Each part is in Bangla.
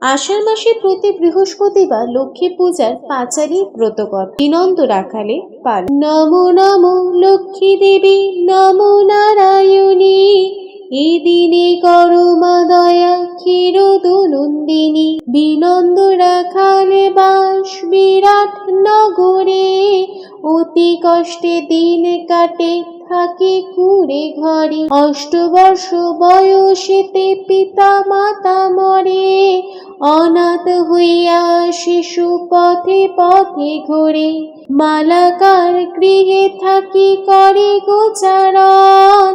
আষাঢ় মাসে প্রতি বৃহস্পতিবার লক্ষ্মী পূজার পাঁচালী ব্রতকথা বিনন্দ রাখালে পাল। নমো নমো লক্ষ্মী দেবী নমো নারায়ণী, এই দিনে করো মা দয়া ক্ষীরোদনন্দিনী। বিনন্দ রাখালে বাস বিরাট নগরে, অতি কষ্টে দিন কাটে থাকে কুড়ে ঘরে। অষ্টবর্ষ বয়সেতে পিতা মাতা মরে, অনাথ হইয়া শিশু পথে পথে ঘোরে। মালাকার গৃহে থাকি করে গোচারণ,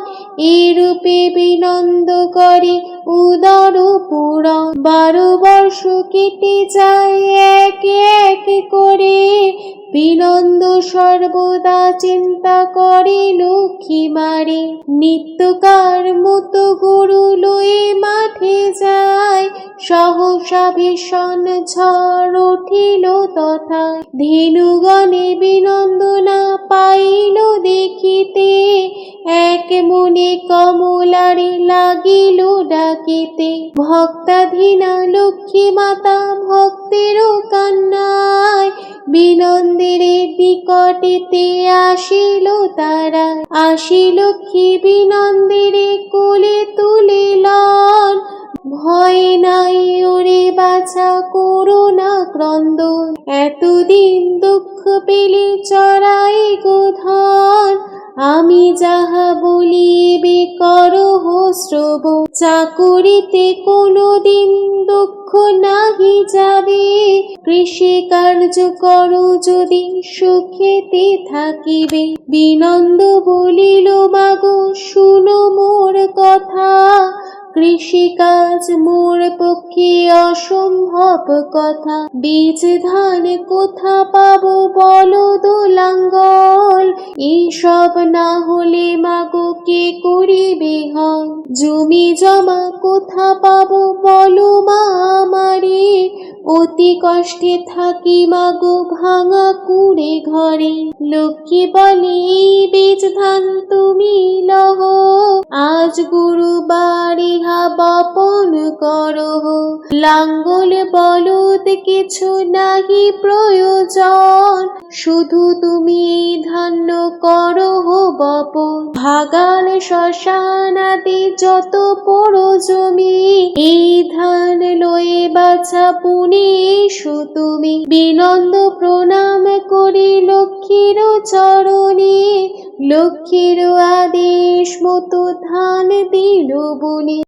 এরূপে বিনন্দ করে উদর পূরণ। 12 বর্ষ কেটে যায় এক এক করে, বিনন্দ সর্বদা চিন্তা করে লক্ষ্মী মারে। নিত্যকার মতো গরু লয়ে মাঠে যায়, সহসা ভীষণ ঝড় উঠিল তথায়। ধেনুগণে বিনন্দনা পাইল দেখিতে, এক মনে কমলারে লাগিল ডাকিতে। ভক্তাধীনা লক্ষ্মী মাতা ভক্তেরও কান্নায়, বিনন্দের নিকটেতে আসিল তারা। আসি লক্ষ্মী বিনন্দের কোলে তুলে লন, ভয় নাই ওরে বাছা করো না ক্রন্দন। এতদিন দুঃখ পেলে চড়াই গোধন, আমি যাহা বলি এবে করহ শ্রবণ। চাকুরিতে কোনোদিন দুঃখ নাহি যাবে, কৃষি কার্য করো যদি সুখেতে থাকিবে। বিনন্দ বলিল মাগো শুনো মোর কথা, কৃষিকাজ মোর পক্ষে অসম্ভব কথা। বীজ ধান কোথা পাবো বলদ লাঙ্গল, এইসব না হলে মাগো কে করিবে হল। জমি জমা কোথা পাবো বলো মা আমারে, অতি কষ্টে থাকি মাগো ভাঙা কুড়ে ঘরে। লক্ষ্মী বলে এই বীজ ধান তুমি লহ, আজ গুরুবার ইহা বপন করহ। লাঙ্গল বলদ কিছু নাহি প্রয়োজন, শুধু তুমি এই ধান্য করহ বপন। ভাগাল শ্মশান আদি যত পোড়ো জমি, এই ধান লয়ে বাছা পুনে এসো তুমি। বিনন্দ প্রণাম করি লক্ষ্মীর চরণে, লক্ষ্মীর আদেশ মতো ধান দিল বুনে।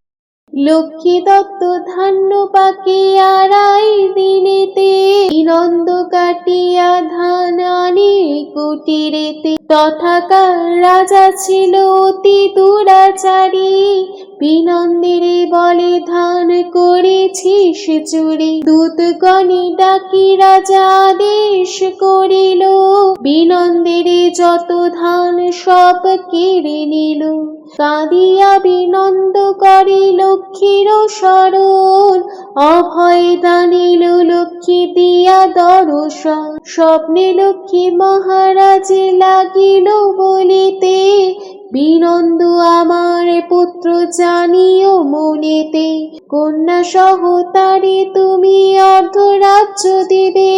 লক্ষ্মী দত্ত ধান্য পাকে আড়াই দিনেতে, বিনন্দ কাটিয়া ধান আনে কুটিরেতে। তথাকার রাজা ছিল অতি দুরাচারী, বিনন্দের বলে ধান করেছিস চুরি। দূতগণে ডাকি রাজা আদেশ করিল, বিনন্দের যত ধান সব কেড়ে নিল। কাঁদিয়া বিনন্দ করে লক্ষ্মীর শরণ, অভয় দানিল লক্ষ্মী দিয়া দর্শন। স্বপ্নে লক্ষ্মী মহারাজে লাগিল বলিতে, বিনন্দ আমার পুত্র জানিও মনেতে। কন্যা সহ তারে তুমি অর্ধরাজ্য দিবে,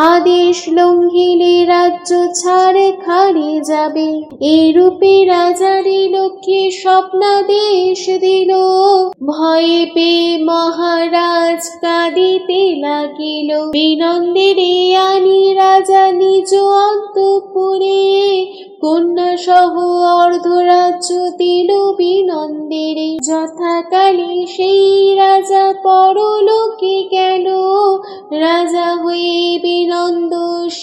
আদেশ লঙ্ঘিলে রাজ্য ছাড়ে খারে যাবে। এইরূপে রাজারে লক্ষ্মী স্বপ্নাদেশ দিল, ভয়ে পেয়ে মহারাজ কাঁদিতে লাগিল। বিনন্দের আনি রাজা নিজ অন্তঃপুরে, কন্যা সহ অর্ধরাজ্য দিল বিনন্দের। যথাকালে সেই রাজা পরলোকে গেল, রাজা হয়ে বিনন্দ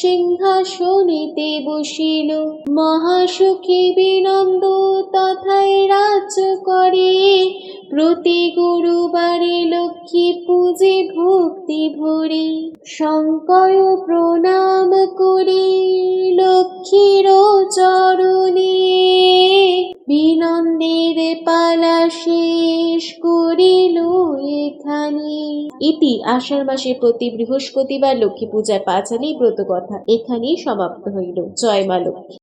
সিংহাসনেতে বসিল। মহাসুখী বিনন্দ তথায় রাজ্য করে, প্রতি গুরুবারে লক্ষ্মী পূজে ভক্তি ভরে। শঙ্কর প্রণাম করি লক্ষ্মীর চরণে, বিনন্দের পালা শেষ করিল এখানে। ইতি আষাঢ় মাসে প্রতি বৃহস্পতিবার লক্ষ্মী পূজার পাঁচালী ব্রত কথা এখানেই সমাপ্ত হইল। জয় মা লক্ষ্মী।